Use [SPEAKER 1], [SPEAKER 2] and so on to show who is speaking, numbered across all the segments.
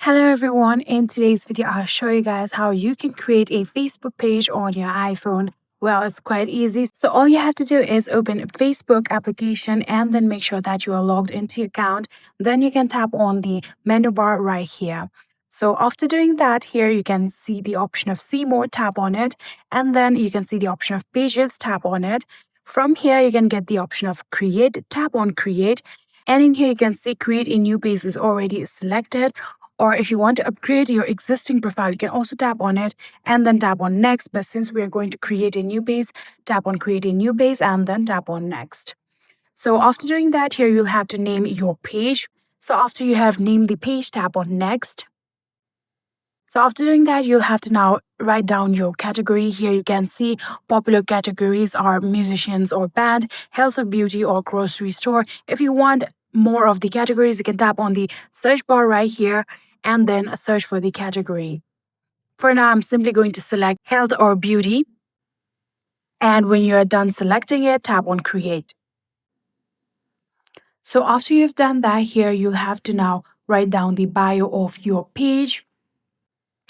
[SPEAKER 1] Hello everyone, in today's video I'll show you guys how you can create a Facebook page on your iPhone. Well, it's quite easy. So all you have to do is open a Facebook application and then make sure that you are logged into your account. Then you can tap on the menu bar right here. So after doing that, here you can see the option of see more, tap on it, and then you can see the option of pages, tap on it. From here you can get the option of create, tap on create, and in here you can see create a new page is already selected, or if you want to upgrade your existing profile, you can also tap on it and then tap on next. But since we are going to create a new base, tap on create a new base and then tap on next. So after doing that, here you'll have to name your page. So after you have named the page, tap on next. So after doing that, you'll have to now write down your category. Here you can see popular categories are musicians or band, health or beauty or grocery store. If you want more of the categories, you can tap on the search bar right here and then search for the category. For now, I'm simply going to select health or beauty. And when you're done selecting it, tap on create. So after you've done that, here you'll have to now write down the bio of your page.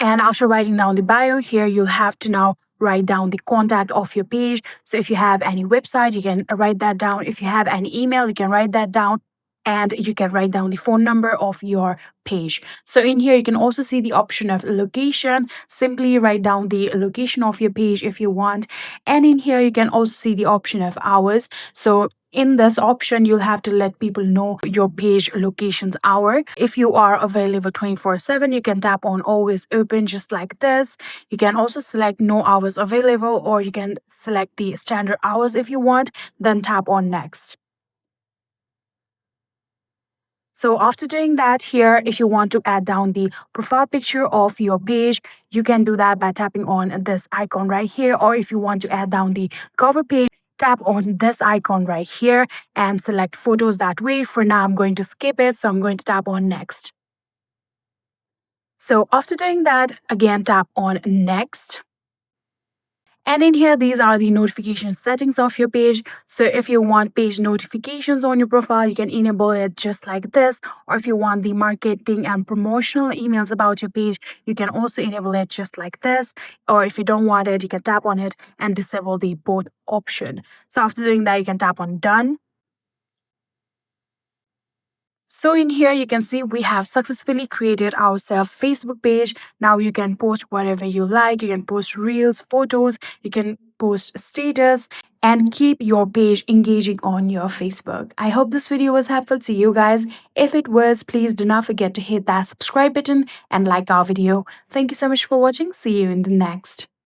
[SPEAKER 1] And after writing down the bio here, you'll have to now write down the contact of your page. So if you have any website, you can write that down. If you have any email, you can write that down. And you can write down the phone number of your page. So in here, you can also see the option of location. Simply write down the location of your page if you want. And in here, you can also see the option of hours. So in this option, you'll have to let people know your page location's hour. If you are available 24/7, you can tap on always open just like this. You can also select no hours available, or you can select the standard hours if you want, then tap on next. So after doing that here, if you want to add down the profile picture of your page, you can do that by tapping on this icon right here. Or if you want to add down the cover page, tap on this icon right here and select photos that way. For now, I'm going to skip it. So I'm going to tap on next. So after doing that, again, tap on next. And in here, these are the notification settings of your page. So if you want page notifications on your profile, you can enable it just like this. Or if you want the marketing and promotional emails about your page, you can also enable it just like this. Or if you don't want it, you can tap on it and disable the both option. So after doing that, you can tap on done. So in here, you can see we have successfully created our Facebook page. Now you can post whatever you like. You can post reels, photos, you can post status and keep your page engaging on your Facebook. I hope this video was helpful to you guys. If it was, please do not forget to hit that subscribe button and like our video. Thank you so much for watching. See you in the next.